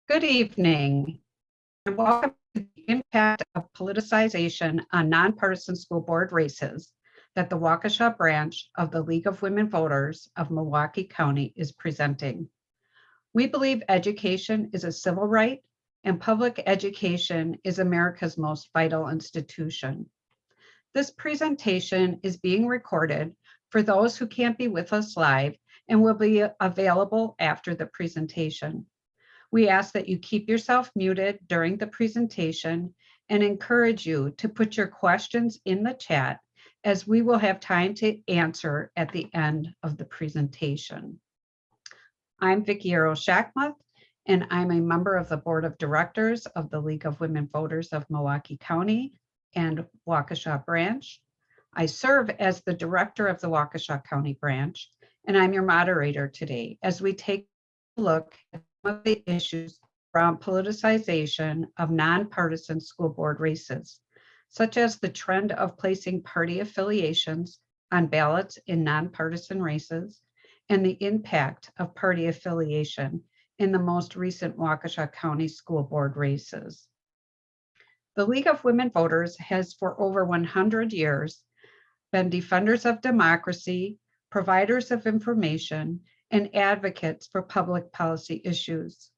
Good evening, and welcome to the impact of politicization on nonpartisan school board races that the Waukesha branch of the League of Women Voters of Milwaukee County is presenting. We believe education is a civil right, and public education is America's most vital institution. This presentation is being recorded for those who can't be with us live and will be available after the presentation. We ask that you keep yourself muted during the presentation and encourage you to put your questions in the chat, as we will have time to answer at the end of the presentation. I'm Vicki Shakmuth, and I'm a member of the Board of Directors of the League of Women Voters of Milwaukee County and Waukesha branch. I serve as the director of the Waukesha County branch, and I'm your moderator today as we take a look at some of the issues around politicization of nonpartisan school board races, such as the trend of placing party affiliations on ballots in nonpartisan races and the impact of party affiliation in the most recent Waukesha County school board races. The League of Women Voters has for over 100 years been defenders of democracy, providers of information, and advocates for public policy issues.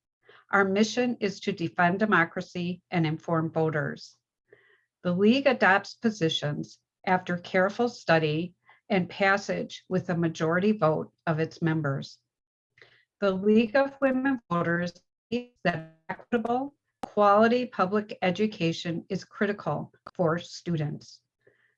Our mission is to defend democracy and inform voters. The League adopts positions after careful study and passage with a majority vote of its members. The League of Women Voters believes that equitable, quality public education is critical for students.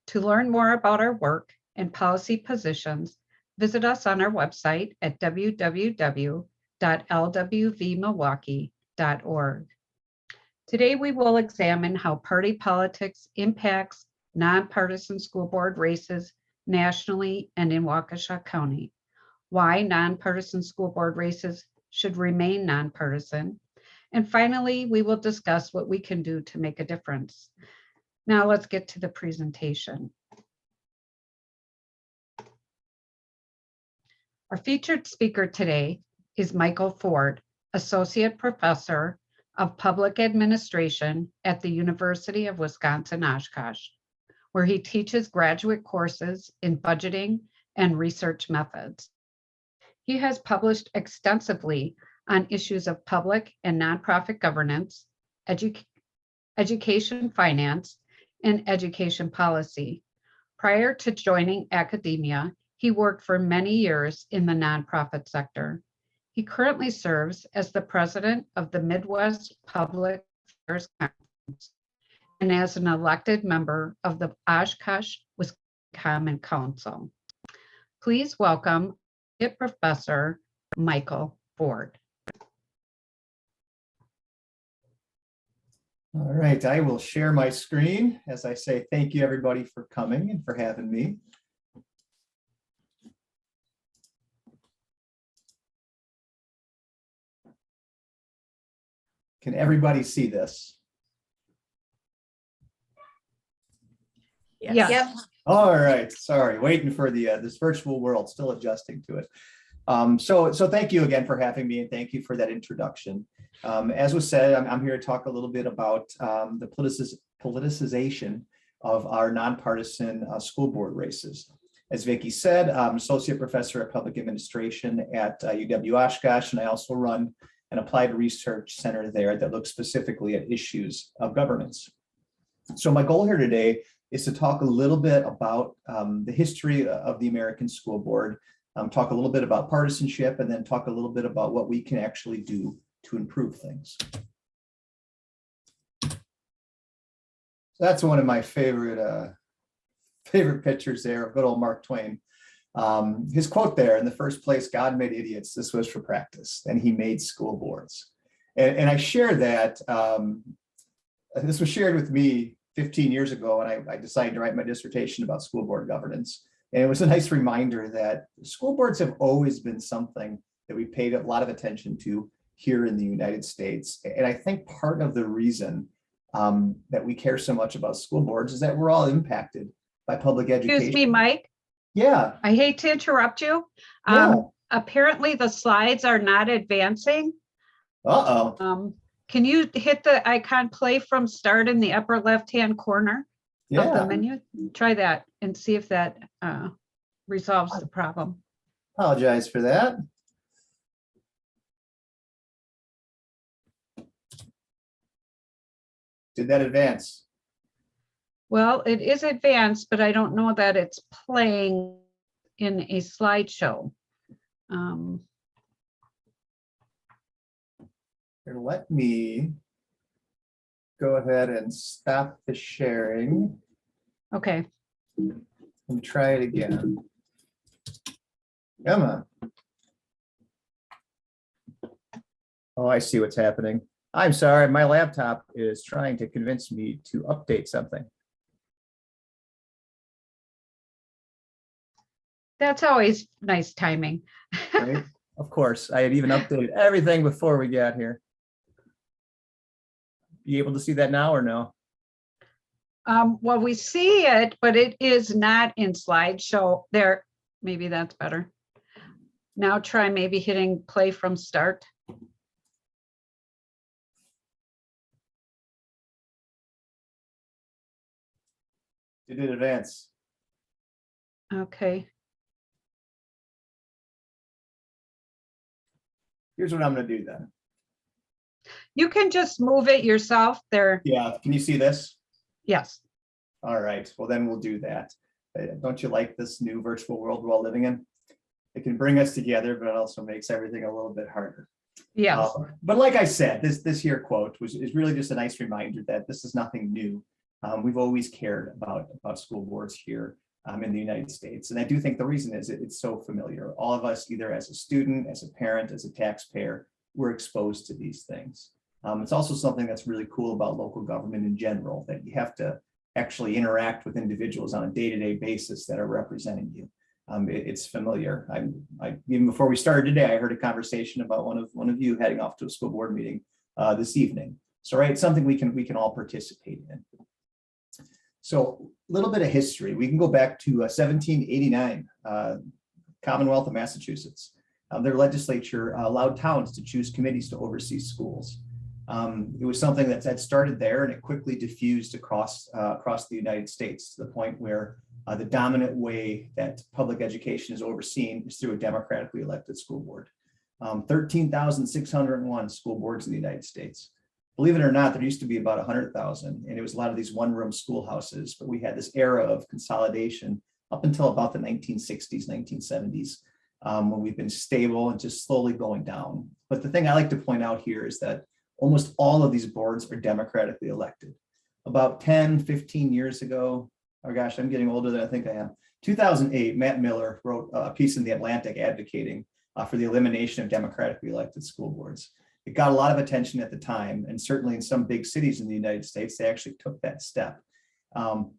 To learn more about our work and policy positions, visit us on our website at www.lwvmilwaukee.org. Today, we will examine how party politics impacts nonpartisan school board races nationally and in Waukesha County, why nonpartisan school board races should remain nonpartisan, and finally, we will discuss what we can do to make a difference. Now let's get to the presentation. Our featured speaker today is Michael Ford, Associate Professor of Public Administration at the University of Wisconsin-Oshkosh, where he teaches graduate courses in budgeting and research methods. He has published extensively on issues of public and nonprofit governance, education finance, and education policy. Prior to joining academia, he worked for many years in the nonprofit sector. He currently serves as the president of the Midwest Public Affairs Conference and as an elected member of the Oshkosh Wisconsin Common Council. Please welcome Professor Michael Ford. All right, I will share my screen as I say thank you everybody for coming and for having me. Can everybody see this? Yes. Yep. All right, sorry, waiting for the this virtual world, still adjusting to it. So thank you again for having me, and thank you for that introduction. As was said, I'm here to talk a little bit about the politicization of our nonpartisan school board races. As Vicki said, I'm Associate Professor of Public Administration at UW-Oshkosh, and I also run an applied research center there that looks specifically at issues of governance. So my goal here today is to talk a little bit about the history of the American school board, talk a little bit about partisanship, and then talk a little bit about what we can actually do to improve things. So that's one of my favorite pictures there of good old Mark Twain. His quote there, in the first place, God made idiots, this was for practice, and he made school boards. And I share that, this was shared with me 15 years ago, and I decided to write my dissertation about school board governance. And it was a nice reminder that school boards have always been something that we paid a lot of attention to here in the United States. And I think part of the reason that we care so much about school boards is that we're all impacted by public education. Excuse me, Mike. Yeah. I hate to interrupt you. Yeah. Apparently the slides are not advancing. Uh-oh. Can you hit the icon play from start in the upper left-hand corner of the Yeah, menu? Try that and see if that resolves the problem. apologize for that. Did that advance? Well, it is advanced, but I don't know that it's playing in a slideshow. Here, let me go ahead and stop the sharing Okay, and try it again. Come on. Oh, I see what's happening. I'm sorry, my laptop is trying to convince me to update something. that's always nice timing. Right? Of course, I had even updated everything before we got here. You able to see that now or no? Well, we see it, but it is not in slideshow there. Maybe that's better. Now try maybe hitting play from start. Did it advance? Okay, Here's what I'm gonna do then. you can just move it yourself there. Yeah, can you see this? Yes, All right, well then we'll do that. Don't you like this new virtual world we're all living in? It can bring us together, but it also makes everything a little bit harder. yes. But like I said, this here quote is really just a nice reminder that this is nothing new. We've always cared about school boards here in the United States. And I do think the reason is it's so familiar. All of us, either as a student, as a parent, as a taxpayer, we're exposed to these things. It's also something that's really cool about local government in general, that you have to actually interact with individuals on a day-to-day basis that are representing you. It's familiar. I even before we started today, I heard a conversation about one of you heading off to a school board meeting this evening. So right, it's something we can all participate in. So a little bit of history. We can go back to 1789, Commonwealth of Massachusetts. Their legislature allowed towns to choose committees to oversee schools. It was something that started there, and it quickly diffused across the United States to the point where the dominant way that public education is overseen is through a democratically elected school board. 13,601 school boards in the United States. Believe it or not, there used to be about 100,000, and it was a lot of these one-room schoolhouses, but we had this era of consolidation up until about the 1960s, 1970s, when we've been stable and just slowly going down. But the thing I like to point out here is that almost all of these boards are democratically elected. About 10, 15 years ago, oh gosh, I'm getting older than I think I am. 2008, Matt Miller wrote a piece in The Atlantic advocating for the elimination of democratically elected school boards. It got a lot of attention at the time, and certainly in some big cities in the United States, they actually took that step.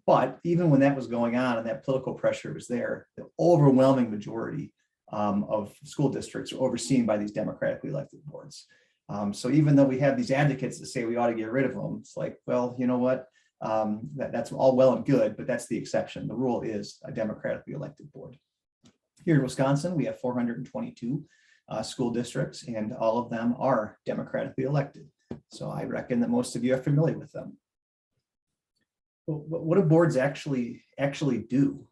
But even when that was going on and that political pressure was there, the overwhelming majority of school districts are overseen by these democratically elected boards. So even though we have these advocates that say we ought to get rid of them, it's like, well, you know what? That's all well and good, but that's the exception. The rule is a democratically elected board. Here in Wisconsin, we have 422 school districts, and all of them are democratically elected. So I reckon that most of you are familiar with them. What do boards actually do?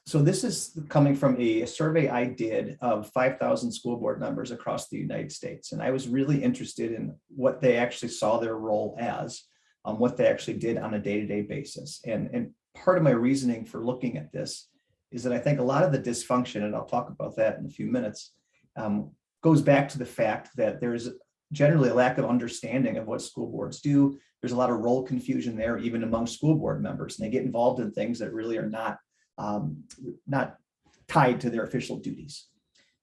So this is coming from a survey I did of 5,000 school board members across the United States. And I was really interested in what they actually saw their role as, what they actually did on a day-to-day basis. And part of my reasoning for looking at this is that I think a lot of the dysfunction, and I'll talk about that in a few minutes, goes back to the fact that there's generally a lack of understanding of what school boards do. There's a lot of role confusion there, even among school board members, and they get involved in things that really are not tied to their official duties.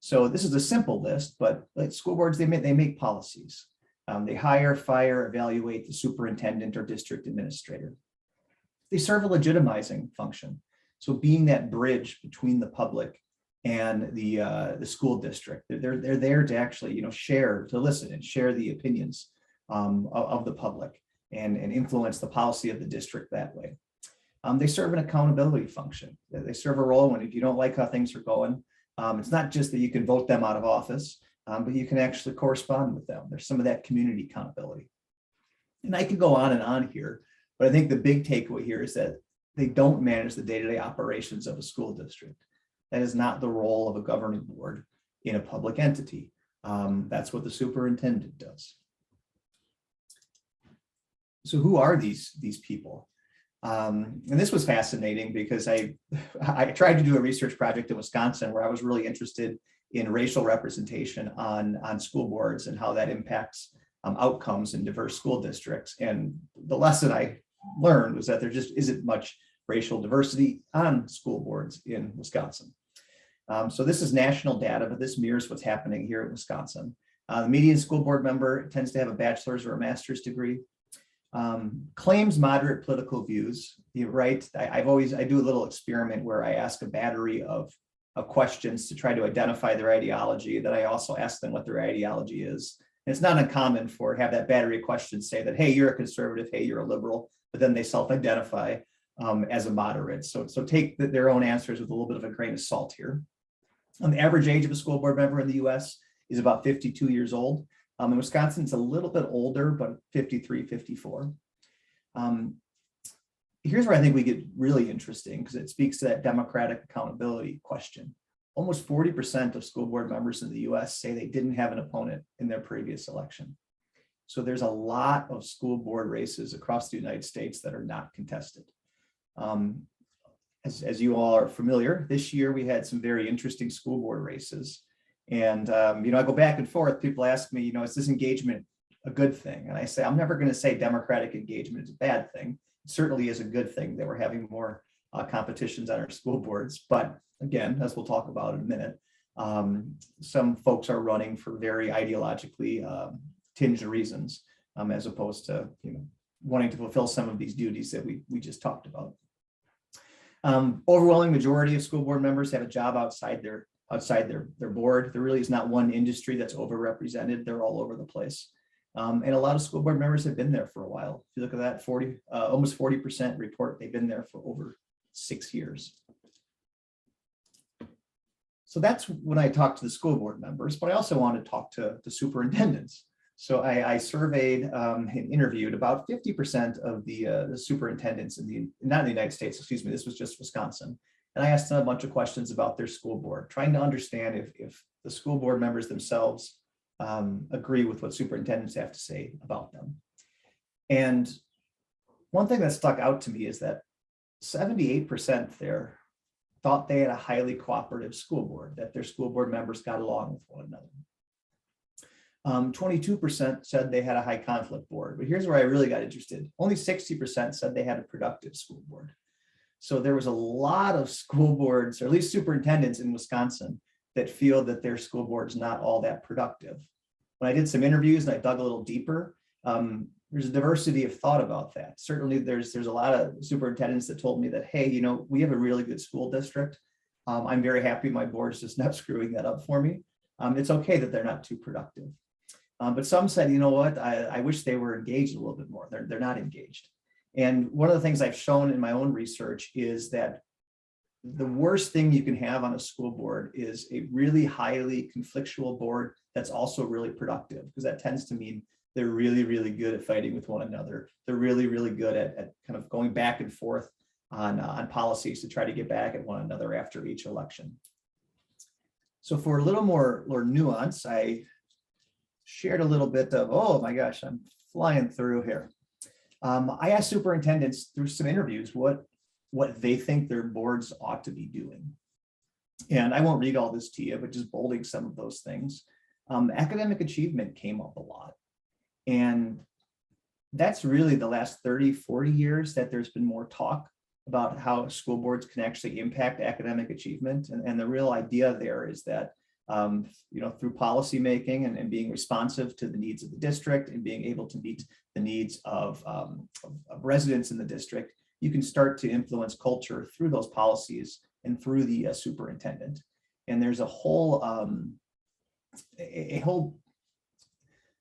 So this is a simple list, but like school boards, they make policies. They hire, fire, evaluate the superintendent or district administrator. They serve a legitimizing function. So being that bridge between the public and the school district, they're there to actually, share, to listen and share the opinions of the public and influence the policy of the district that way. They serve an accountability function. They serve a role when if you don't like how things are going, it's not just that you can vote them out of office, but you can actually correspond with them. There's some of that community accountability. And I could go on and on here, but I think the big takeaway here is that they don't manage the day-to-day operations of a school district. That is not the role of a governing board in a public entity. That's what the superintendent does. So who are these people? And this was fascinating because I tried to do a research project in Wisconsin where I was really interested in racial representation on school boards and how that impacts outcomes in diverse school districts. And the lesson I learned was that there just isn't much racial diversity on school boards in Wisconsin. So this is national data, but this mirrors what's happening here in Wisconsin. The median school board member tends to have a bachelor's or a master's degree. Claims moderate political views. You're right. I do a little experiment where I ask a battery of questions to try to identify their ideology. Then I also ask them what their ideology is. And it's not uncommon for have that battery of questions say that, hey, you're a conservative, hey, you're a liberal, but then they self-identify as a moderate. So take their own answers with a little bit of a grain of salt here. The average age of a school board member in the US is about 52 years old. In Wisconsin, it's a little bit older, but 53, 54. Here's where I think we get really interesting because it speaks to that democratic accountability question. Almost 40% of school board members in the US say they didn't have an opponent in their previous election. So there's a lot of school board races across the United States that are not contested. As you all are familiar, this year we had some very interesting school board races. And, I go back and forth. People ask me, is this engagement a good thing? And I say, I'm never going to say democratic engagement is a bad thing. It certainly is a good thing that we're having more competitions on our school boards. But again, as we'll talk about in a minute, some folks are running for very ideologically tinged reasons, as opposed to, wanting to fulfill some of these duties that we just talked about. Overwhelming majority of school board members have a job outside their board. There really is not one industry that's overrepresented. They're all over the place. And a lot of school board members have been there for a while. If you look at that, almost 40% report they've been there for over 6 years. So that's when I talk to the school board members, but I also want to talk to the superintendents. So I surveyed and interviewed about 50% of the superintendents not in the United States, excuse me, this was just Wisconsin. And I asked them a bunch of questions about their school board, trying to understand if the school board members themselves agree with what superintendents have to say about them. And one thing that stuck out to me is that 78% there thought they had a highly cooperative school board, that their school board members got along with one another. 22% said they had a high conflict board, but here's where I really got interested. Only 60% said they had a productive school board. So there was a lot of school boards, or at least superintendents in Wisconsin, that feel that their school board is not all that productive. When I did some interviews and I dug a little deeper, there's a diversity of thought about that. Certainly there's a lot of superintendents that told me that, hey, we have a really good school district. I'm very happy my board's just not screwing that up for me. It's okay that they're not too productive. But some said, you know what, I wish they were engaged a little bit more. They're not engaged. And one of the things I've shown in my own research is that the worst thing you can have on a school board is a really highly conflictual board that's also really productive, because that tends to mean they're really, really good at fighting with one another. They're really, really good at kind of going back and forth on policies to try to get back at one another after each election. So for a little more nuance, I shared a little bit of, oh my gosh, I'm flying through here. I asked superintendents through some interviews what they think their boards ought to be doing. And I won't read all this to you, but just bolding some of those things. Academic achievement came up a lot. And that's really the last 30, 40 years that there's been more talk about how school boards can actually impact academic achievement. And the real idea there is that through policy making and being responsive to the needs of the district and being able to meet the needs of residents in the district, you can start to influence culture through those policies and through the superintendent. And there's a whole,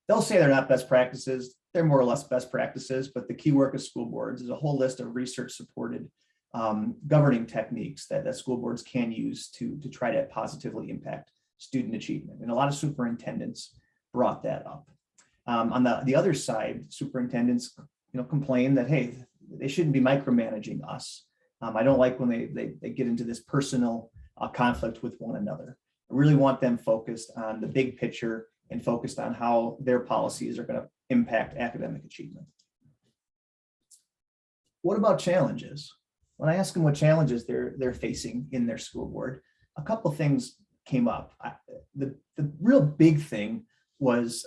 they'll say they're not best practices. They're more or less best practices, but the key work of school boards is a whole list of research supported governing techniques that school boards can use to try to positively impact student achievement. And a lot of superintendents brought that up. On the other side, superintendents, complain that, hey, they shouldn't be micromanaging us. I don't like when they get into this personal conflict with one another. I really want them focused on the big picture and focused on how their policies are going to impact academic achievement. What about challenges? When I ask them what challenges they're facing in their school board, a couple of things came up. The real big thing was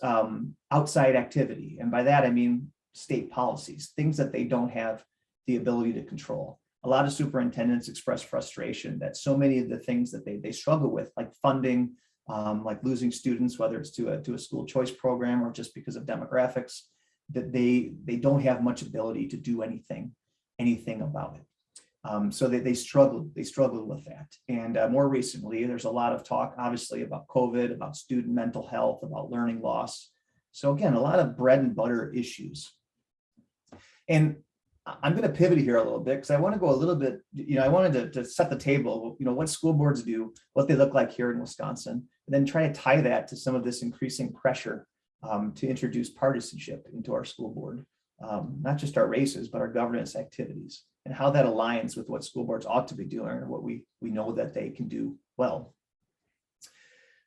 outside activity. And by that, I mean state policies, things that they don't have the ability to control. A lot of superintendents express frustration that so many of the things that they struggle with, like funding, like losing students, whether it's to a school choice program or just because of demographics, that they don't have much ability to do anything about it. So they struggled with that. And more recently, there's a lot of talk, obviously, about COVID, about student mental health, about learning loss. So again, a lot of bread and butter issues. And I'm going to pivot here a little bit because I want to go a little bit, I wanted to set the table, what school boards do, what they look like here in Wisconsin, and then try to tie that to some of this increasing pressure to introduce partisanship into our school board, not just our races, but our governance activities, and how that aligns with what school boards ought to be doing and what we know that they can do well.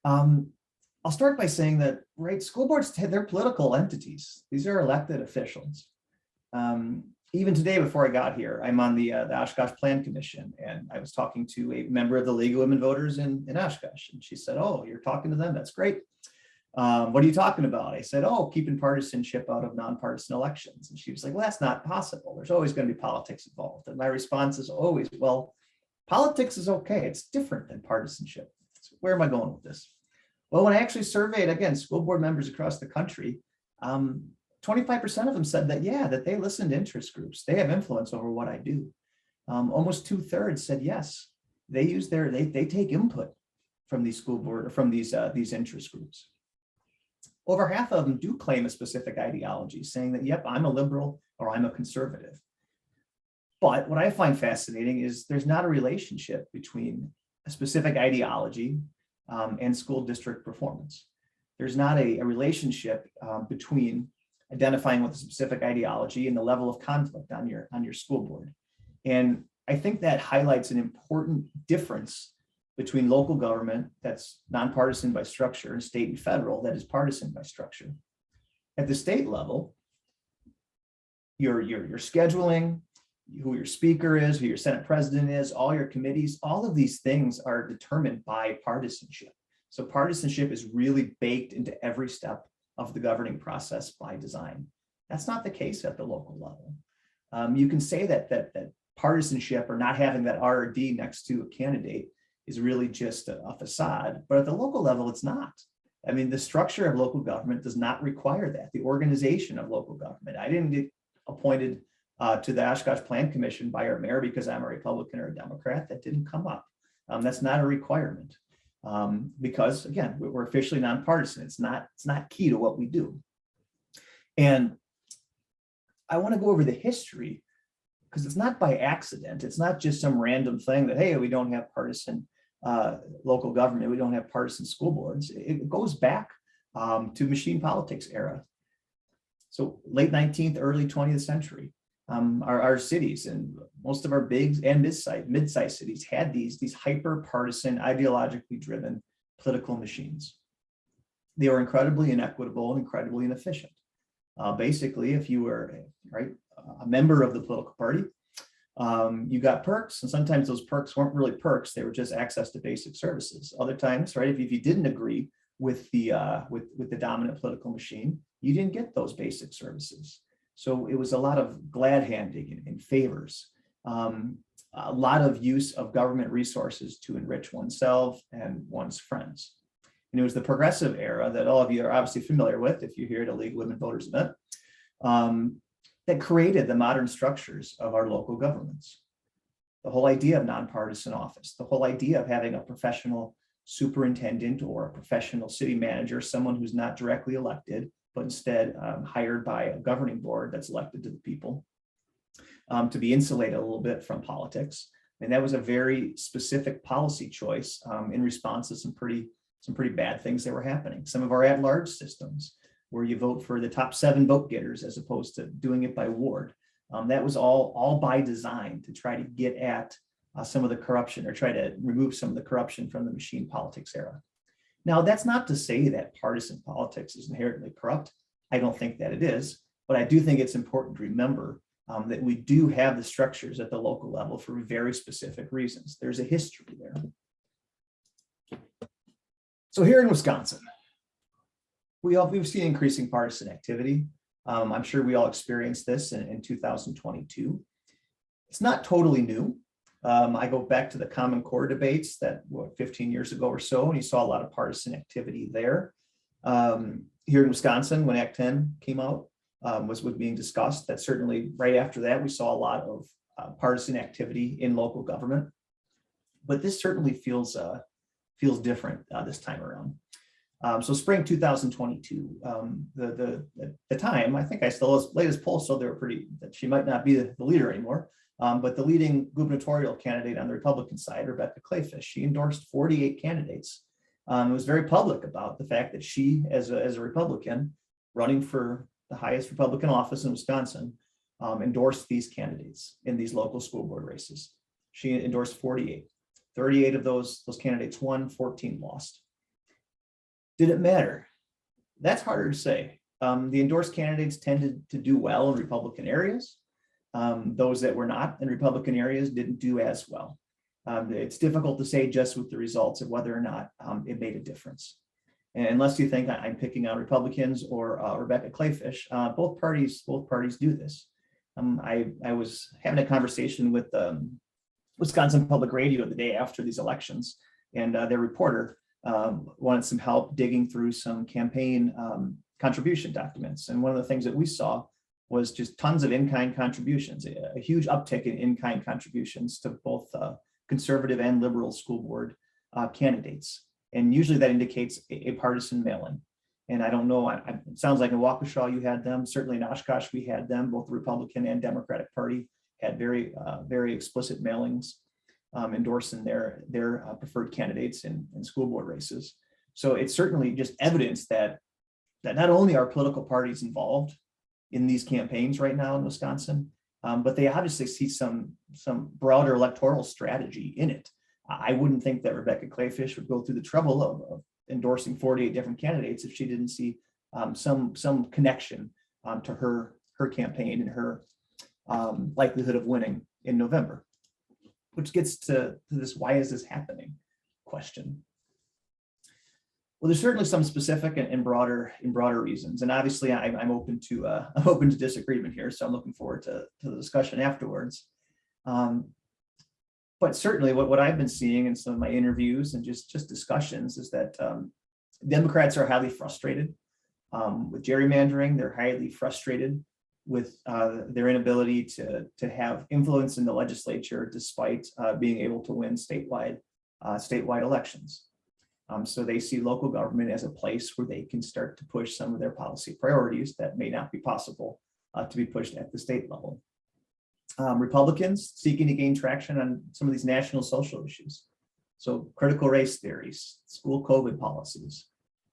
I'll start by saying that, right, school boards, they're political entities. These are elected officials. Even today, before I got here, I'm on the Oshkosh Plan Commission, and I was talking to a member of the League of Women Voters in Oshkosh, and she said, "Oh, you're talking to them? That's great. What are you talking about?" I said, "Oh, keeping partisanship out of nonpartisan elections." And she was like, "Well, that's not possible. There's always going to be politics involved." And my response is always, well, politics is okay. It's different than partisanship. So where am I going with this? Well, when I actually surveyed, again, school board members across the country, 25% of them said that, yeah, that they listen to interest groups. They have influence over what I do. Almost 2/3 said yes, they use they take input from these school board or from these interest groups. Over half of them do claim a specific ideology, saying that, yep, I'm a liberal or I'm a conservative. But what I find fascinating is there's not a relationship between a specific ideology and school district performance. There's not a relationship between identifying with a specific ideology and the level of conflict on your school board. And I think that highlights an important difference between local government that's nonpartisan by structure and state and federal that is partisan by structure. At the state level, your scheduling, who your speaker is, who your Senate president is, all your committees, all of these things are determined by partisanship. So partisanship is really baked into every step of the governing process by design. That's not the case at the local level. You can say that partisanship or not having that R or D next to a candidate is really just a facade, but at the local level, it's not. I mean, the structure of local government does not require that. The organization of local government. I didn't get appointed to the Oshkosh Plan Commission by our mayor because I'm a Republican or a Democrat. That didn't come up. That's not a requirement. Because again, we're officially nonpartisan. It's not key to what we do. And I want to go over the history because it's not by accident. It's not just some random thing that, hey, we don't have partisan local government. We don't have partisan school boards. It goes back to machine politics era. So late 19th, early 20th century. Our cities and most of our big and mid-sized cities had these hyper-partisan, ideologically driven political machines. They were incredibly inequitable and incredibly inefficient. Basically, if you were a member of the political party, you got perks, and sometimes those perks weren't really perks; they were just access to basic services. Other times, right, if you didn't agree with the dominant political machine, you didn't get those basic services. So it was a lot of glad handing and favors, a lot of use of government resources to enrich oneself and one's friends. And it was the progressive era that all of you are obviously familiar with if you're here at a League of Women Voters event, that created the modern structures of our local governments. The whole idea of nonpartisan office, the whole idea of having a professional superintendent or a professional city manager, someone who's not directly elected, but instead hired by a governing board that's elected to the people, to be insulated a little bit from politics. And that was a very specific policy choice in response to some pretty some pretty bad things that were happening. Some of our at-large systems where you vote for the top 7 vote getters as opposed to doing it by ward. That was all by design to try to get at some of the corruption or try to remove some of the corruption from the machine politics era. Now, that's not to say that partisan politics is inherently corrupt. I don't think that it is, but I do think it's important to remember that we do have the structures at the local level for very specific reasons. There's a history there. So here in Wisconsin, we've seen increasing partisan activity. I'm sure we all experienced this in 2022. It's not totally new. I go back to the Common Core debates that 15 years ago or so, and you saw a lot of partisan activity there. Here in Wisconsin, when Act 10 came out, was being discussed. That certainly right after that, we saw a lot of partisan activity in local government. But this certainly feels different this time around. So spring 2022, the time, I think I still, latest poll, so they were that she might not be the leader anymore. But the leading gubernatorial candidate on the Republican side, Rebecca Clayfish, she endorsed 48 candidates. It was very public about the fact that she, as a Republican, running for the highest Republican office in Wisconsin, endorsed these candidates in these local school board races. She endorsed 48. 38 of those candidates won, 14 lost. Did it matter? That's harder to say. The endorsed candidates tended to do well in Republican areas. Those that were not in Republican areas didn't do as well. It's difficult to say just with the results of whether or not it made a difference. And unless you think I'm picking on Republicans or Rebecca Clayfish, both parties do this. I was having a conversation with Wisconsin Public Radio the day after these elections, and their reporter wanted some help digging through some campaign contribution documents. And one of the things that we saw was just tons of in-kind contributions, a huge uptick in in-kind contributions to both conservative and liberal school board candidates. And usually that indicates a partisan mail-in. And I don't know, it sounds like in Waukesha you had them, certainly in Oshkosh we had them, both the Republican and Democratic Party had very explicit mailings endorsing their preferred candidates in school board races. So it's certainly just evidence that not only are political parties involved in these campaigns right now in Wisconsin, but they obviously see some broader electoral strategy in it. I wouldn't think that Rebecca Clayfish would go through the trouble of endorsing 48 different candidates if she didn't see some connection to her campaign and her likelihood of winning in November, which gets to this "why is this happening" question. Well, there's certainly some specific and broader reasons, and obviously I'm open to disagreement here, so I'm looking forward to the discussion afterwards. But certainly, what I've been seeing in some of my interviews and just discussions is that Democrats are highly frustrated with gerrymandering. They're highly frustrated with their inability to have influence in the legislature, despite being able to win statewide elections. So they see local government as a place where they can start to push some of their policy priorities that may not be possible to be pushed at the state level. Republicans seeking to gain traction on some of these national social issues. So critical race theories, school COVID policies.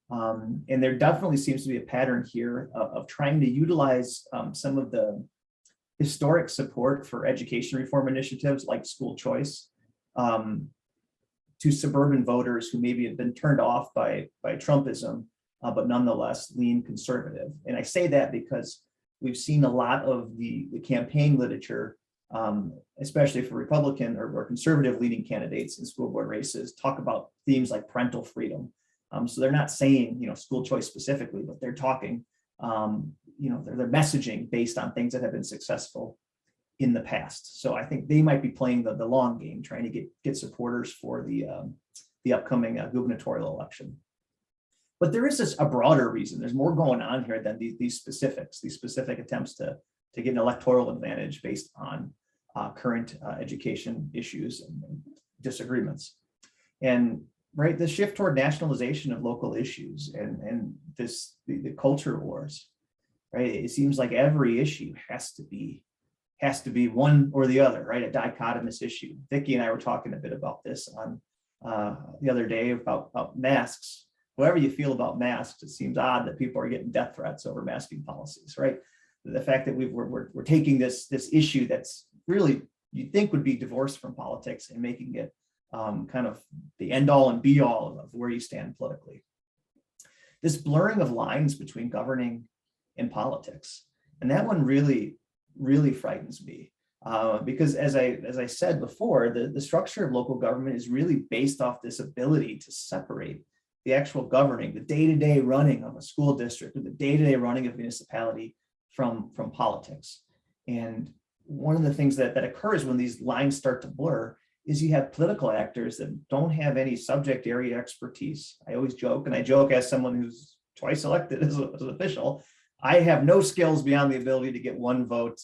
And there definitely seems to be a pattern here of trying to utilize some of the historic support for education reform initiatives like school choice to suburban voters who maybe have been turned off by Trumpism, but nonetheless lean conservative. And I say that because we've seen a lot of the campaign literature, especially for Republican or more leaning candidates in school board races, talk about themes like parental freedom. So they're not saying, school choice specifically, but they're talking, they're messaging based on things that have been successful in the past. So I think they might be playing the long game, trying to get supporters for the upcoming gubernatorial election. But there is a broader reason. There's more going on here than these specific attempts to get an electoral advantage based on current education issues and disagreements. And right, the shift toward nationalization of local issues and the culture wars, right? It seems like every issue has to be one or the other, right? A dichotomous issue. Vicki and I were talking a bit about this the other day about masks. Whatever you feel about masks, it seems odd that people are getting death threats over masking policies, right? The fact that we're taking this issue that's really you'd think would be divorced from politics and making it kind of the end all and be all of where you stand politically. This blurring of lines between governing and politics, and that one really frightens me because as I said before, the structure of local government is really based off this ability to separate the actual governing, the day-to-day running of a school district or the day-to-day running of a municipality from politics. And one of the things that occurs when these lines start to blur is you have political actors that don't have any subject area expertise. I always joke, and I joke as someone who's twice elected as an official, I have no skills beyond the ability to get one vote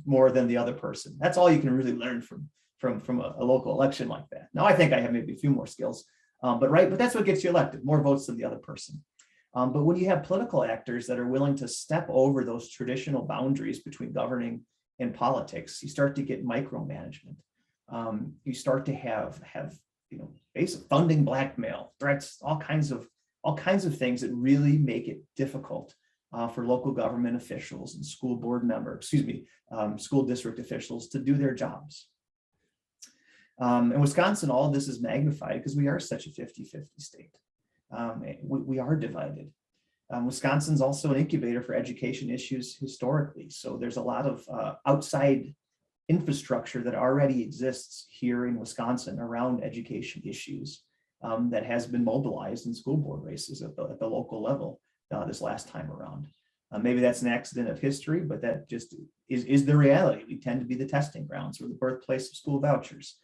more than the other person. That's all you can really learn from a local election like that. Now, I think I have maybe a few more skills, but that's what gets you elected, more votes than the other person. But when you have political actors that are willing to step over those traditional boundaries between governing and politics, you start to get micromanagement. You start to have basic funding, blackmail, threats, all kinds of things that really make it difficult for local government officials and school board members, school district officials to do their jobs. In Wisconsin, all of this is magnified because we are such a 50-50 state. We are divided. Wisconsin's also an incubator for education issues historically. So there's a lot of outside infrastructure that already exists here in Wisconsin around education issues that has been mobilized in school board races at the local level this last time around. Maybe that's an accident of history, but that just is the reality. We tend to be the testing grounds or the birthplace of school vouchers.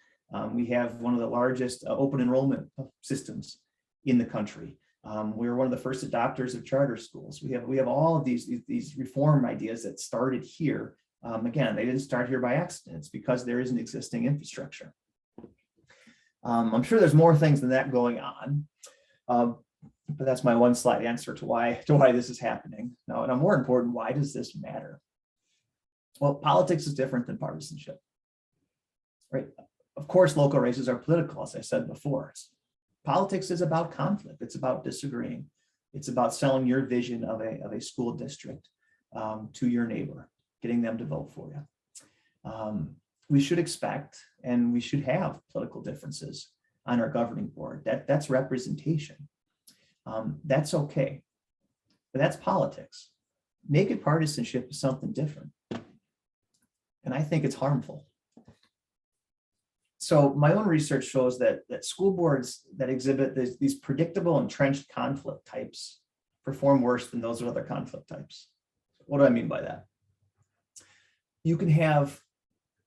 We have one of the largest open enrollment systems in the country. We're one of the first adopters of charter schools. We have all of these reform ideas that started here. Again, they didn't start here by accident. It's because there is an existing infrastructure. I'm sure there's more things than that going on, but that's my one slide answer to why this is happening. Now, and more important, why does this matter? Well, politics is different than partisanship, right? Of course, local races are political, as I said before. Politics is about conflict. It's about disagreeing. It's about selling your vision of a school district to your neighbor, getting them to vote for you. We should expect and we should have political differences on our governing board. That's representation. That's okay, but that's politics. Naked partisanship is something different. And I think it's harmful. So my own research shows that school boards that exhibit these predictable entrenched conflict types perform worse than those of other conflict types. What do I mean by that? You can have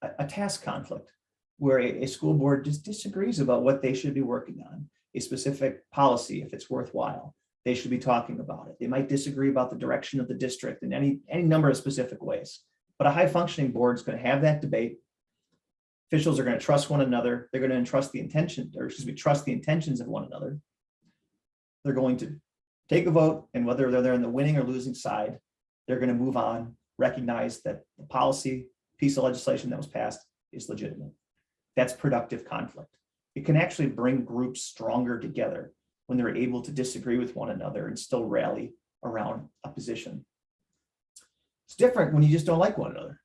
a task conflict where a school board just disagrees about what they should be working on, a specific policy, if it's worthwhile. They should be talking about it. They might disagree about the direction of the district in any number of specific ways. But a high functioning board is going to have that debate. Officials are going to trust one another. They're going to trust the intentions of one another. They're going to take a vote, and whether they're in the winning or losing side, they're going to move on, recognize that the policy, piece of legislation that was passed is legitimate. That's productive conflict. It can actually bring groups stronger together when they're able to disagree with one another and still rally around a position. It's different when you just don't like one another.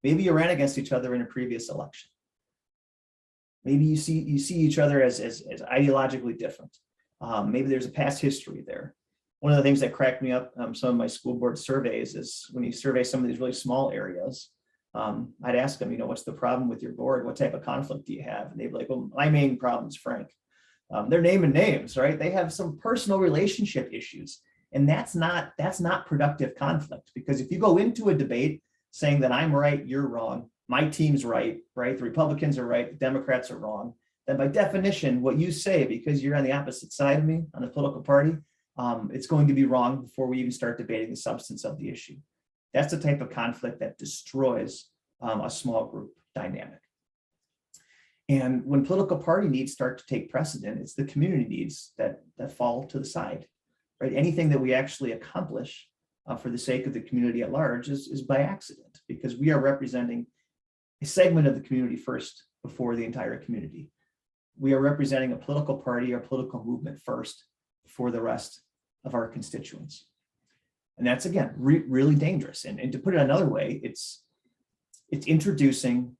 Maybe you ran against each other in a previous election. Maybe you see each other as ideologically different. Maybe there's a past history there. One of the things that cracked me up some of my school board surveys is when you survey some of these really small areas, I'd ask them, what's the problem with your board? What type of conflict do you have? And they'd be like, well, my main problem is Frank. They're naming names, right? They have some personal relationship issues. And that's not productive conflict, because if you go into a debate saying that I'm right, you're wrong, my team's right? The Republicans are right, the Democrats are wrong, then by definition, what you say, because you're on the opposite side of me on the political party, it's going to be wrong before we even start debating the substance of the issue. That's the type of conflict that destroys a small group dynamic. And when political party needs start to take precedent, it's the community needs that fall to the side, right? Anything that we actually accomplish for the sake of the community at large is by accident, because we are representing a segment of the community first before the entire community. we are representing a political party or political movement first for the rest of our constituents. And that's, again, really dangerous. And to put it another way, it's introducing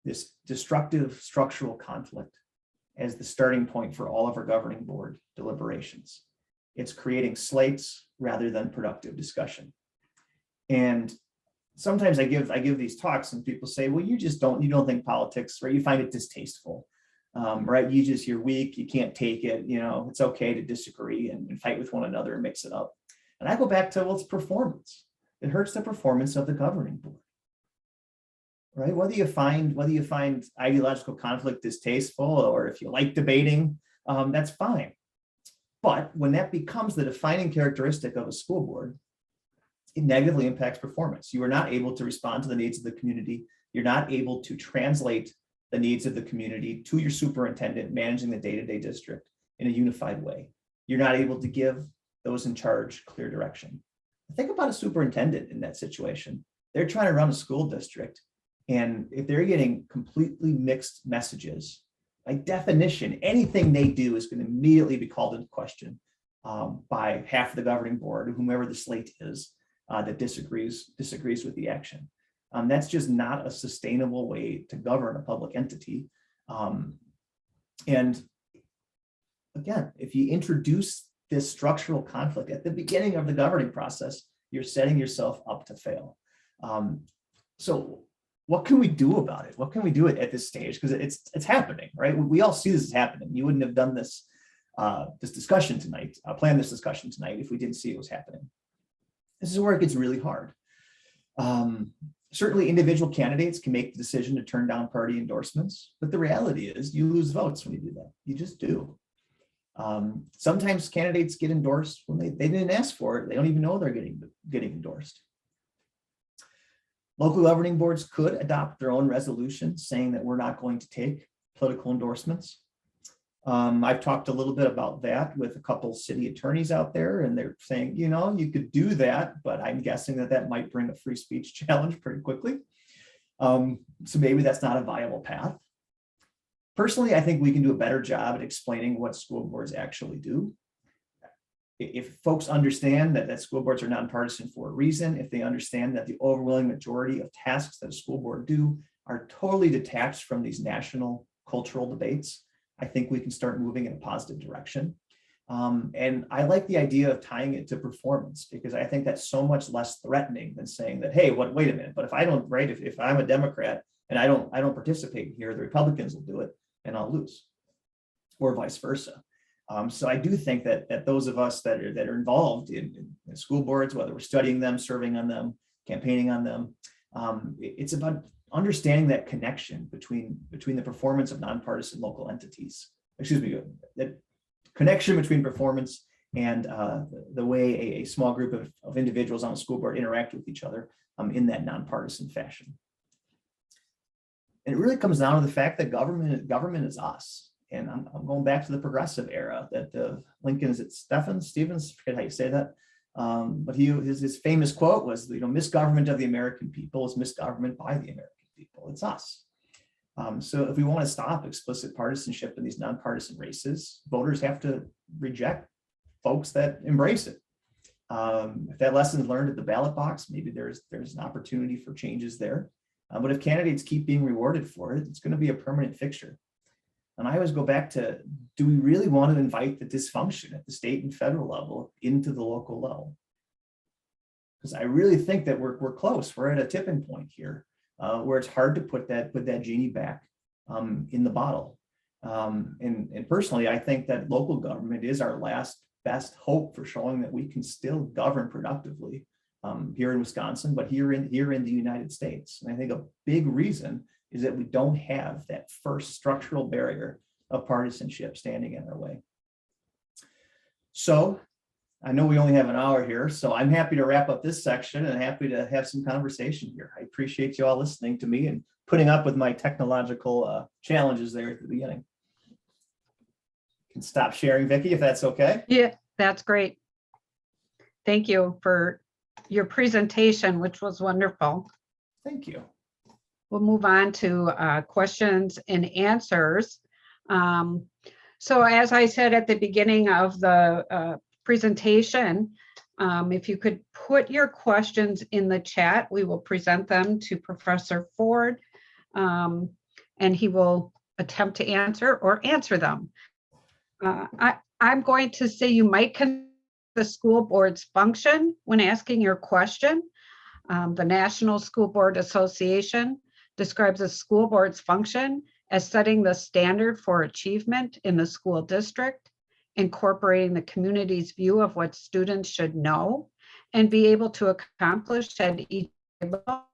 this destructive structural conflict as the starting point for all of our governing board deliberations. It's creating slates rather than productive discussion. And sometimes I give these talks and people say, well, you don't think politics, right? You find it distasteful, right? You're weak, you can't take it, it's okay to disagree and fight with one another and mix it up. And I go back to, well, it's performance. It hurts the performance of the governing board, right? Whether you find ideological conflict distasteful or if you like debating, that's fine. But when that becomes the defining characteristic of a school board, it negatively impacts performance. You are not able to respond to the needs of the community. You're not able to translate the needs of the community to your superintendent managing the day-to-day district in a unified way. You're not able to give those in charge clear direction. Think about a superintendent in that situation. They're trying to run a school district, and if they're getting completely mixed messages, by definition, anything they do is going to immediately be called into question by half of the governing board or whomever the slate is that disagrees with the action. That's just not a sustainable way to govern a public entity. And again, if you introduce this structural conflict at the beginning of the governing process, you're setting yourself up to fail. So what can we do about it? What can we do at this stage? Because it's happening, right? We all see this is happening. You wouldn't have done this discussion tonight, planned this discussion tonight if we didn't see it was happening. This is where it gets really hard. Certainly individual candidates can make the decision to turn down party endorsements, but the reality is you lose votes when you do that. You just do. Sometimes candidates get endorsed when they didn't ask for it. They don't even know they're getting endorsed. Local governing boards could adopt their own resolution saying that we're not going to take political endorsements. I've talked a little bit about that with a couple city attorneys out there, and they're saying, you could do that, but I'm guessing that might bring a free speech challenge pretty quickly. So maybe that's not a viable path. Personally, I think we can do a better job at explaining what school boards actually do. If folks understand that school boards are nonpartisan for a reason, if they understand that the overwhelming majority of tasks that a school board do are totally detached from these national cultural debates, I think we can start moving in a positive direction. And I like the idea of tying it to performance, because I think that's so much less threatening than saying that, hey, wait a minute, but if I don't, right, if I'm a Democrat and I don't participate here, the Republicans will do it and I'll lose, or vice versa. So I do think that those of us that are involved in school boards, whether we're studying them, serving on them, campaigning on them, it's about understanding that connection between the performance of nonpartisan local entities. That connection between performance and the way a small group of individuals on a school board interact with each other in that nonpartisan fashion. And it really comes down to the fact that government is us. And I'm going back to the progressive era that Lincoln, is it Stevens, I forget how you say that. But his famous quote was, misgovernment of the American people is misgovernment by the American people. It's us. So if we want to stop explicit partisanship in these nonpartisan races, voters have to reject folks that embrace it. If that lesson is learned at the ballot box, maybe there's an opportunity for changes there. But if candidates keep being rewarded for it, it's going to be a permanent fixture. And I always go back to, do we really want to invite the dysfunction at the state and federal level into the local level? Because I really think that we're close. We're at a tipping point here where it's hard to put that genie back in the bottle. And personally, I think that local government is our last best hope for showing that we can still govern productively here in Wisconsin, but here in the United States. And I think a big reason is that we don't have that first structural barrier of partisanship standing in our way. So I know we only have an hour here, so I'm happy to wrap up this section and happy to have some conversation here. I appreciate you all listening to me and putting up with my technological challenges there at the beginning. Can stop sharing, Vicki, if that's okay. Yeah, that's great. Thank you for your presentation, which was wonderful. Thank you. We'll move on to questions and answers. So as I said at the beginning of the presentation, if you could put your questions in the chat, we will present them to Professor Ford, and he will attempt to answer or answer them. I'm going to say you might consider the school board's function when asking your question. The National School Board Association describes a school board's function as setting the standard for achievement in the school district, incorporating the community's view of what students should know and be able to accomplish at each level.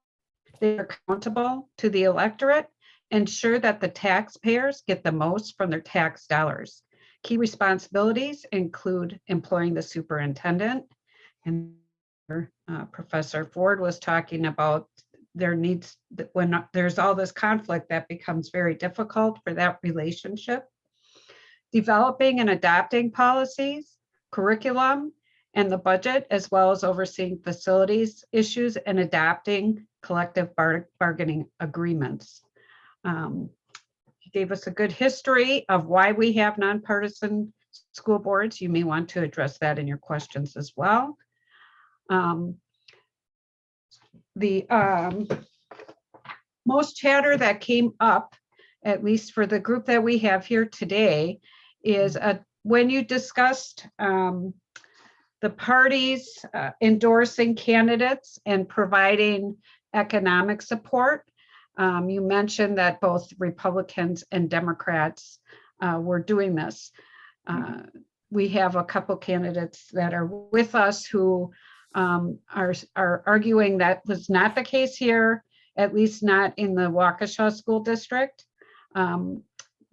They're accountable to the electorate, ensure that the taxpayers get the most from their tax dollars. Key responsibilities include employing the superintendent, and Professor Ford was talking about there needs, when there's all this conflict, that becomes very difficult for that relationship. Developing and adopting policies, curriculum, and the budget, as well as overseeing facilities issues and adopting collective bargaining agreements. He gave us a good history of why we have nonpartisan school boards. You may want to address that in your questions as well. The most chatter that came up, at least for the group that we have here today, is when you discussed the parties endorsing candidates and providing economic support. You mentioned that both Republicans and Democrats were doing this. We have a couple candidates that are with us who are arguing that was not the case here, at least not in the Waukesha School District.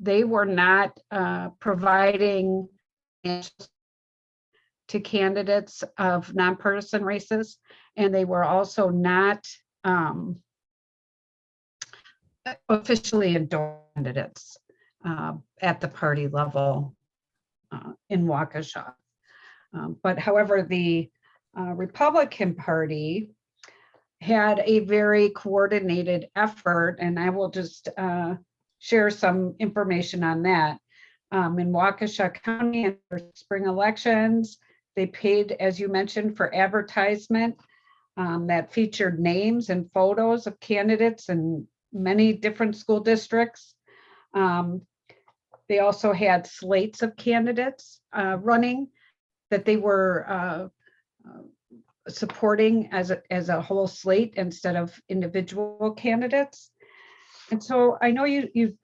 They were not providing to candidates of nonpartisan races, and they were also not officially endorsed candidates at the party level in Waukesha. But however, the Republican Party had a very coordinated effort, and I will just share some information on that. In Waukesha County, in their spring elections, they paid, as you mentioned, for advertisement that featured names and photos of candidates in many different school districts. They also had slates of candidates running that they were supporting as a whole slate instead of individual candidates. And so I know you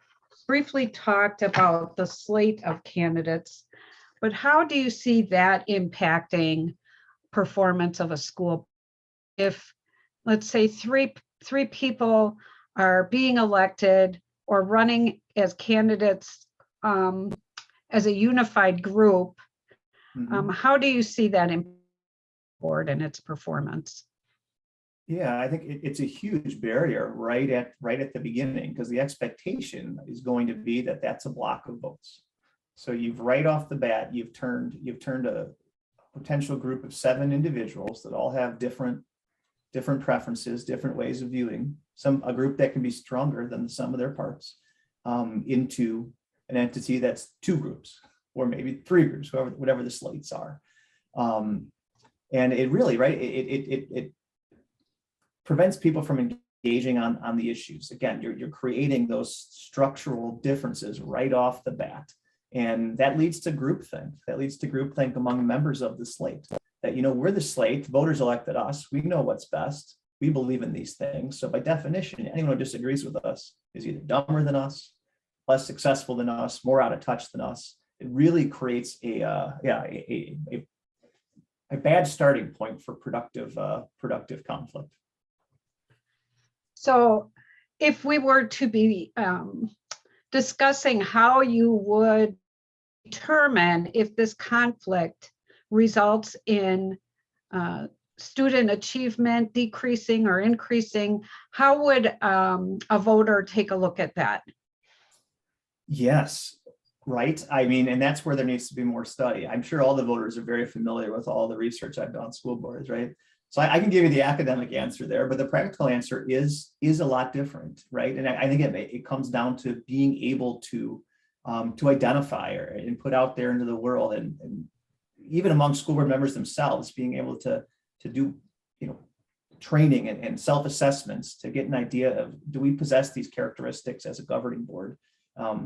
briefly talked about the slate of candidates, but how do you see that impacting performance of a school? If, let's say, three people are being elected or running as candidates as a unified group, how do you see that in board and its performance? Yeah, I think it's a huge barrier right at the beginning, because the expectation is going to be that that's a block of votes. So you've right off the bat, you've turned a potential group of 7 individuals that all have different preferences, different ways of viewing a group that can be stronger than the sum of their parts, into an entity that's 2 groups or maybe 3 groups, whatever the slates are. And it really, right, it prevents people from engaging on the issues. Again, you're creating those structural differences right off the bat. And that leads to groupthink. That leads to groupthink among members of the slate. That, we're the slate, voters elected us, we know what's best, we believe in these things. So by definition, anyone who disagrees with us is either dumber than us, less successful than us, more out of touch than us. It really creates a bad starting point for productive conflict. So if we were to be discussing how you would determine if this conflict results in student achievement decreasing or increasing, how would a voter take a look at that? Yes, right. I mean, and that's where there needs to be more study. I'm sure all the voters are very familiar with all the research I've done on school boards, right? So I can give you the academic answer there, but the practical answer is a lot different, right? And I think it comes down to being able to to identify and put out there into the world, and even among school board members themselves, being able to do, training and self-assessments to get an idea of, do we possess these characteristics as a governing board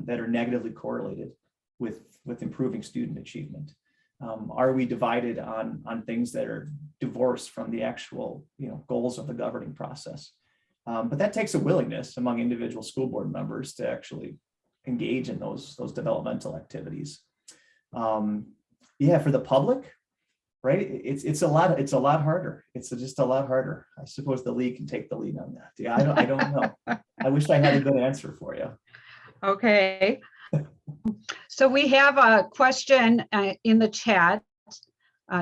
that are negatively correlated with improving student achievement? Are we divided on things that are divorced from the actual goals of the governing process? But that takes a willingness among individual school board members to actually engage in those developmental activities. For the public, right? It's a lot harder. It's just a lot harder. I suppose the league can take the lead on that. Yeah, I don't know. I wish I had a good answer for you. Okay. So we have a question in the chat.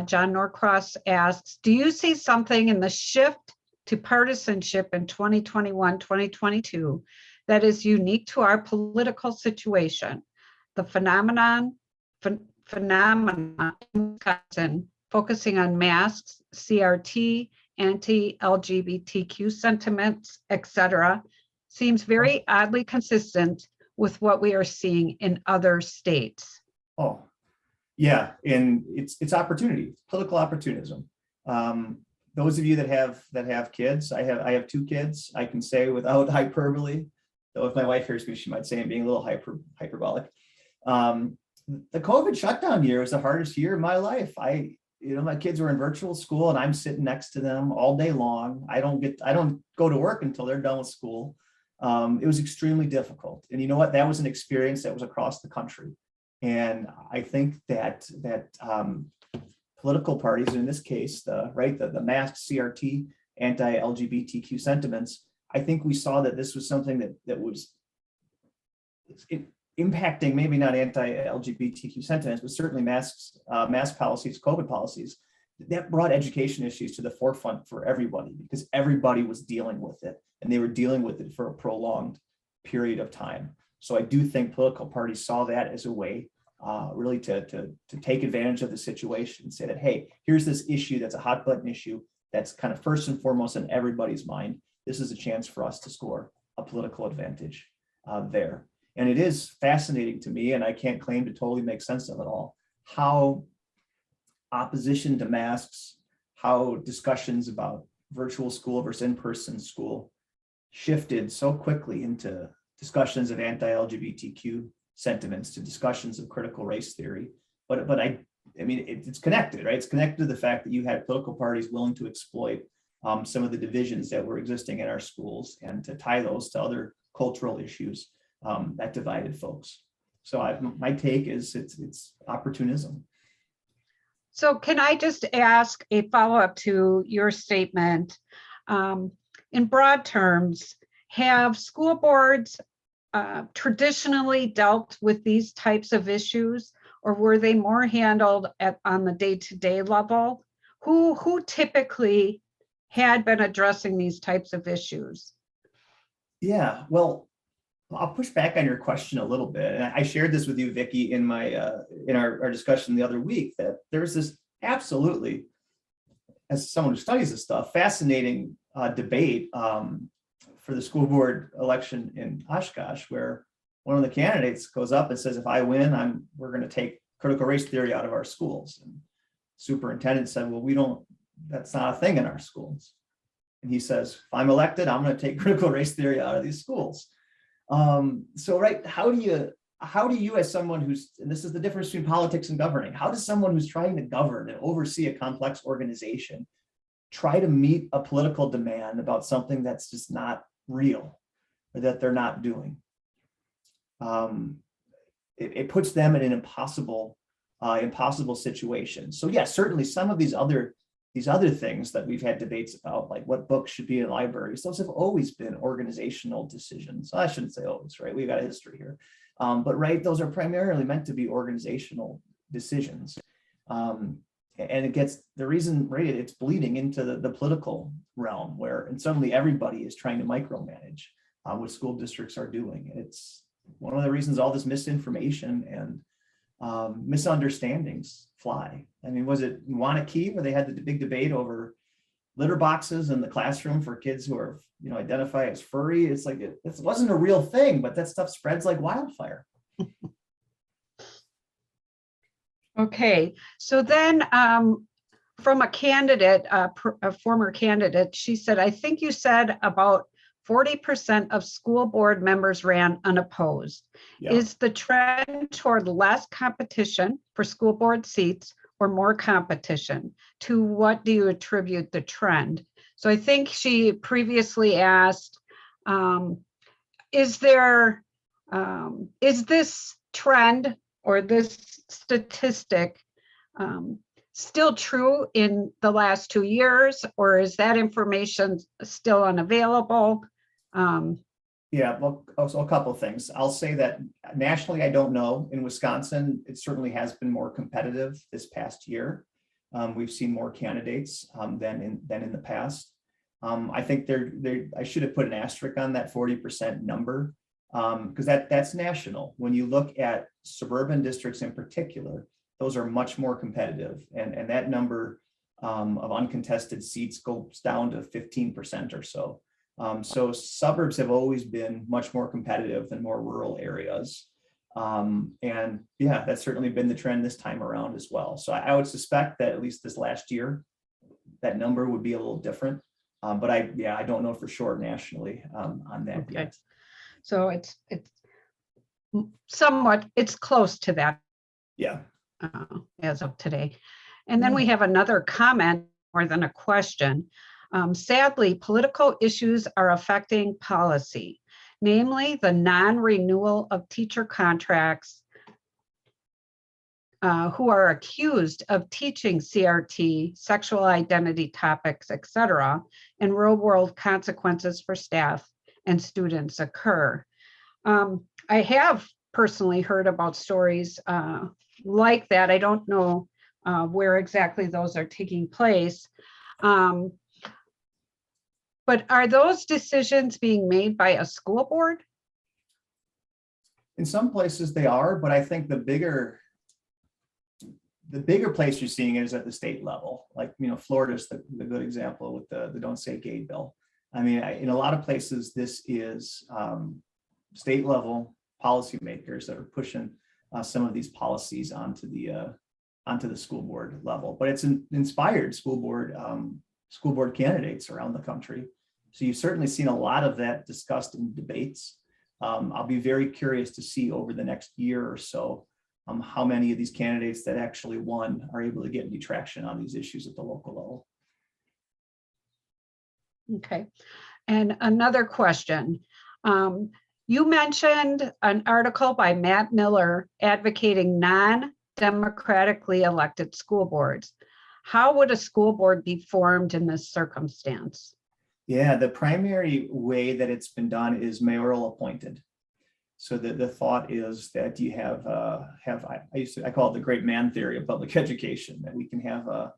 John Norcross asks, do you see something in the shift to partisanship in 2021-2022 that is unique to our political situation? The phenomenon in Wisconsin, focusing on masks, CRT, anti-LGBTQ sentiments, etc., seems very oddly consistent with what we are seeing in other states. Oh, yeah, and it's opportunity, political opportunism. Those of you that have kids, I have 2 kids. I can say without hyperbole, though if my wife hears me, she might say I'm being a little hyperbolic. The COVID shutdown year was the hardest year of my life. My kids were in virtual school and I'm sitting next to them all day long. I don't go to work until they're done with school. It was extremely difficult. And you know what? That was an experience that was across the country. And I think that political parties, in this case, the mask, CRT, anti-LGBTQ sentiments, I think we saw that this was something that was impacting, maybe not anti-LGBTQ sentiments, but certainly mask policies, COVID policies, that brought education issues to the forefront for everybody, because everybody was dealing with it, and they were dealing with it for a prolonged period of time. So I do think political parties saw that as a way really to take advantage of the situation and say that, hey, here's this issue that's a hot button issue that's kind of first and foremost in everybody's mind. This is a chance for us to score a political advantage there. And it is fascinating to me, and I can't claim to totally make sense of it all, how opposition to masks, how discussions about virtual school versus in-person school shifted so quickly into discussions of anti-LGBTQ sentiments, to discussions of critical race theory. But I mean, it's connected, right? It's connected to the fact that you had political parties willing to exploit some of the divisions that were existing in our schools and to tie those to other cultural issues that divided folks. So my take is it's opportunism. So can I just ask a follow-up to your statement? In broad terms, have school boards traditionally dealt with these types of issues, or were they more handled on the day-to-day level? Who typically had been addressing these types of issues? Yeah, well, I'll push back on your question a little bit. And I shared this with you, Vicki, in our discussion the other week, that there's this absolutely, as someone who studies this stuff, fascinating debate for the school board election in Oshkosh, where one of the candidates goes up and says, if I win, we're going to take critical race theory out of our schools. And superintendent said, well, that's not a thing in our schools. And he says, if I'm elected, I'm going to take critical race theory out of these schools. Right, how do you as someone and this is the difference between politics and governing, how does someone who's trying to govern and oversee a complex organization try to meet a political demand about something that's just not real, or that they're not doing? It puts them in an impossible situation. So yeah, certainly some of these other things that we've had debates about, like what books should be in libraries, those have always been organizational decisions. I shouldn't say always, right? We've got a history here. But right, those are primarily meant to be organizational decisions. And it gets the reason, right, it's bleeding into the political realm and suddenly everybody is trying to micromanage what school districts are doing. And it's one of the reasons all this misinformation and misunderstandings fly. I mean, was it Waukesha where they had the big debate over litter boxes in the classroom for kids who are, identify as furry? It's like, it wasn't a real thing, but that stuff spreads like wildfire. Okay, so then from a candidate, a former candidate, she said, I think you said about 40% of school board members ran unopposed. Yeah. Is the trend toward less competition for school board seats or more competition? To what do you attribute the trend? So I think she previously asked, is this trend or this statistic still true in the last 2 years, or is that information still unavailable? Yeah, well, also a couple of things. I'll say that nationally, I don't know. In Wisconsin, it certainly has been more competitive this past year. We've seen more candidates than in the past. I think I should have put an asterisk on that 40% number because that's national. When you look at suburban districts in particular, those are much more competitive, and that number of uncontested seats goes down to 15% or so. So suburbs have always been much more competitive than more rural areas. And yeah, that's certainly been the trend this time around as well. So I would suspect that at least this last year, that number would be a little different. But I don't know for sure nationally on that Okay. yet. So it's somewhat, it's close to that. Yeah. As of today. And then we have another comment more than a question. Sadly, political issues are affecting policy, namely the non-renewal of teacher contracts who are accused of teaching CRT, sexual identity topics, etc., and real-world consequences for staff and students occur. I have personally heard about stories like that. I don't know where exactly those are taking place. But are those decisions being made by a school board? In some places they are, but I think the bigger place you're seeing it is at the state level. Like, Florida's the good example with the Don't Say Gay bill. I mean, in a lot of places, this is state level policymakers that are pushing some of these policies onto the school board level, but it's inspired school board candidates around the country. So you've certainly seen a lot of that discussed in debates. I'll be very curious to see over the next year or so how many of these candidates that actually won are able to get any traction on these issues at the local level. Okay. And another question. You mentioned an article by Matt Miller advocating non-democratically elected school boards. How would a school board be formed in this circumstance? Yeah, the primary way that it's been done is mayoral appointed. So the thought is that you have I call it the great man theory of public education, that we can have a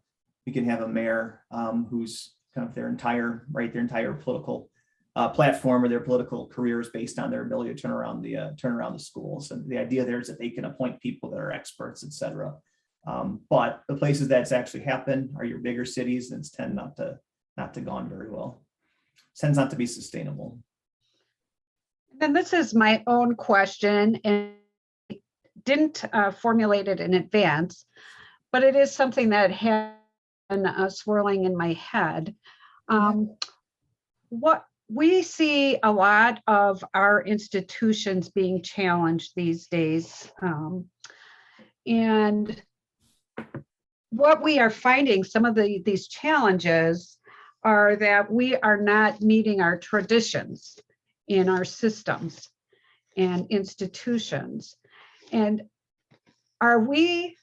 mayor who's kind of their entire political platform or their political careers based on their ability to turn around the schools. And the idea there is that they can appoint people that are experts, et cetera. But the places that's actually happened are your bigger cities, and it's tend not to go on very well. It tends not to be sustainable. And this is my own question, and I didn't formulate it in advance, but it is something that had been swirling in my head. What we see a lot of our institutions being challenged these days. And what we are finding, some of these challenges are that we are not meeting our traditions in our systems and institutions. And are we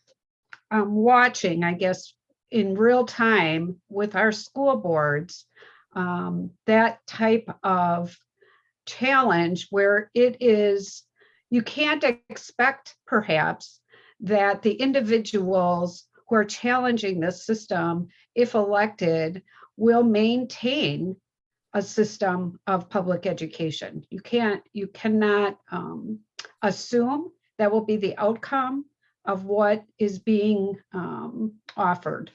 watching, I guess, in real time with our school boards, that type of challenge where it is, you can't expect perhaps that the individuals who are challenging this system, if elected, will maintain a system of public education. You cannot assume that will be the outcome of what is being offered.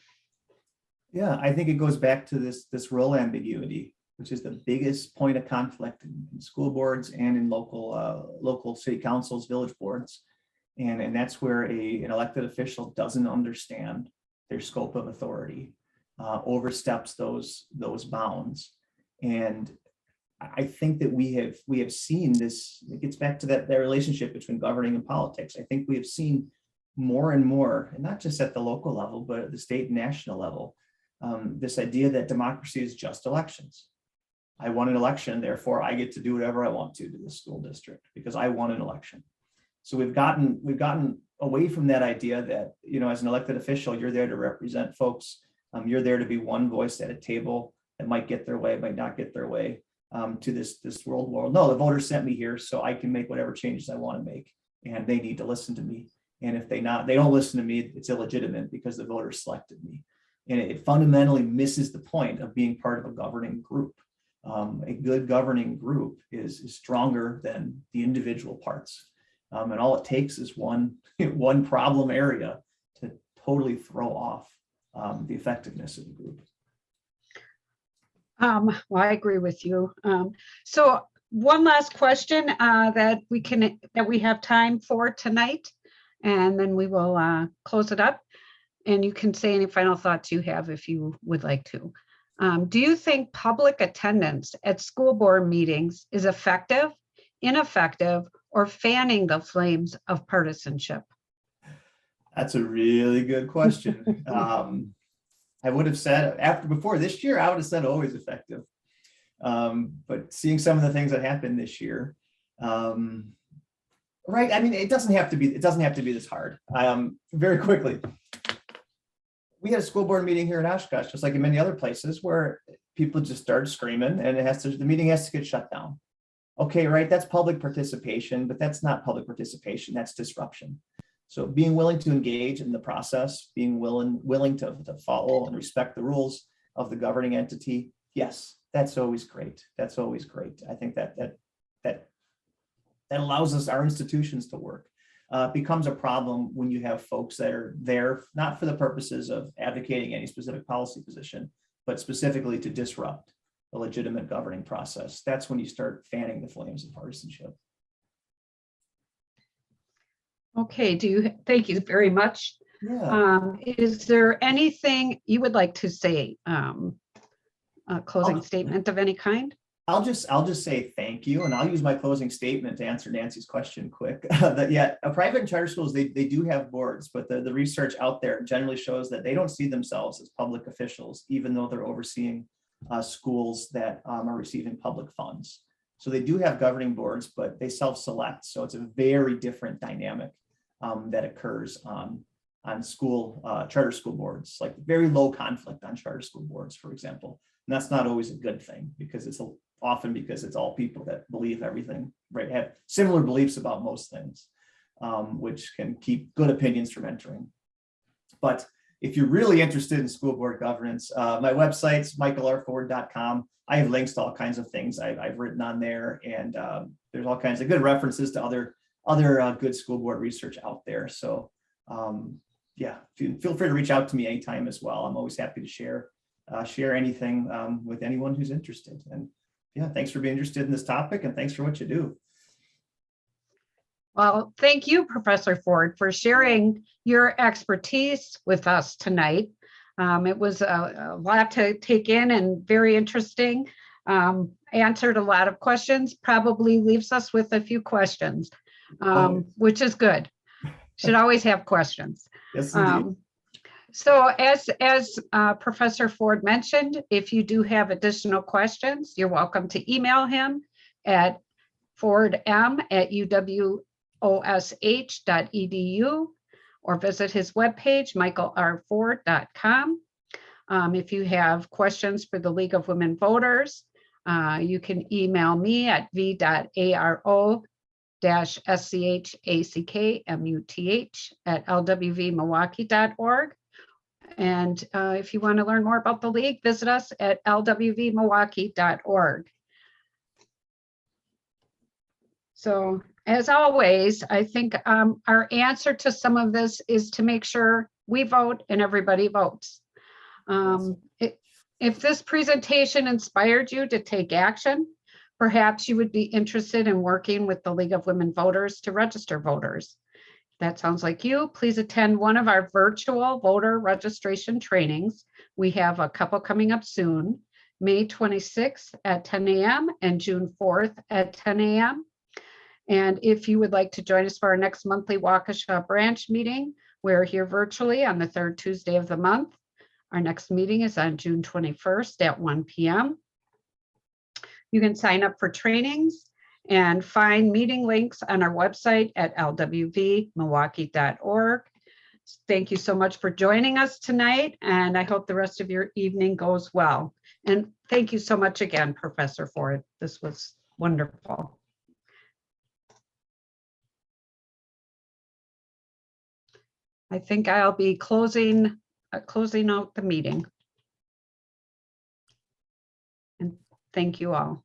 Yeah, I think it goes back to this role ambiguity, which is the biggest point of conflict in school boards and in local city councils, village boards, And that's where an elected official doesn't understand their scope of authority, oversteps those bounds. And I think that we have seen this. It gets back to that relationship between governing and politics. I think we have seen more and more, and not just at the local level, but at the state and national level, this idea that democracy is just elections. I won an election, therefore I get to do whatever I want to the school district because I won an election. So we've gotten away from that idea that, you know, as an elected official, you're there to represent folks. You're there to be one voice at a table that might get their way, might not get their way, to this world. No, the voters sent me here so I can make whatever changes I want to make, and they need to listen to me. And if they don't listen to me, it's illegitimate because the voters selected me. And it fundamentally misses the point of being part of a governing group. A good governing group is stronger than the individual parts. And all it takes is one problem area to totally throw off the effectiveness of the group. Well, I agree with you. So one last question that we have time for tonight, and then we will close it up. And you can say any final thoughts you have if you would like to. Do you think public attendance at school board meetings is effective, ineffective, or fanning the flames of partisanship? That's a really good question. I would have said before this year, I would have said always effective. But seeing some of the things that happened this year, right? I mean, it doesn't have to be this hard. Very quickly, we had a school board meeting here in Oshkosh, just like in many other places, where people just started screaming, and the meeting has to get shut down. Okay, right? That's public participation, but that's not public participation. That's disruption. So being willing to engage in the process, being willing to follow and respect the rules of the governing entity, yes, that's always great. That's always great. I think that allows our institutions to work. Becomes a problem when you have folks that are there not for the purposes of advocating any specific policy position, but specifically to disrupt a legitimate governing process. That's when you start fanning the flames of partisanship. Okay, thank you very much. Yeah. Is there anything you would like to say? A closing statement of any kind? I'll just say thank you, and I'll use my closing statement to answer Nancy's question quick. That private and charter schools, they do have boards, but the research out there generally shows that they don't see themselves as public officials, even though they're overseeing schools that are receiving public funds. So they do have governing boards, but they self-select. So it's a very different dynamic that occurs on charter school boards, like very low conflict on charter school boards, for example. And that's not always a good thing because it's all people that believe everything, right? Have similar beliefs about most things, which can keep good opinions from entering. But if you're really interested in school board governance, my website's michaelrford.com. I have links to all kinds of things I've written on there, and there's all kinds of good references to other good school board research out there. So yeah, feel free to reach out to me anytime as well. I'm always happy to share anything with anyone who's interested. And yeah, thanks for being interested in this topic, and thanks for what you do. Well, thank you, Professor Ford, for sharing your expertise with us tonight. It was a lot to take in and very interesting. Answered a lot of questions, probably leaves us with a few questions, which is good. Should always have questions. Yes, indeed. So as Professor Ford mentioned, if you do have additional questions, you're welcome to email him at fordm@uwosh.edu or visit his webpage, michaelrford.com. If you have questions for the League of Women Voters, you can email me at v.aro-schakmuth@lwvmilwaukee.org. And if you want to learn more about the League, visit us at lwvmilwaukee.org. So as always, I think our answer to some of this is to make sure we vote and everybody votes. If this presentation inspired you to take action, perhaps you would be interested in working with the League of Women Voters to register voters. that sounds like you. Please attend one of our virtual voter registration trainings. We have a couple coming up soon, May 26th at 10 a.m. and June 4th at 10 a.m. And if you would like to join us for our next monthly Waukesha branch meeting, we're here virtually on the third Tuesday of the month. Our next meeting is on June 21st at 1 p.m. You can sign up for trainings and find meeting links on our website at lwvmilwaukee.org. Thank you so much for joining us tonight, and I hope the rest of your evening goes well. And thank you so much again, Professor Ford. This was wonderful. I think I'll be closing out the meeting. And thank you all.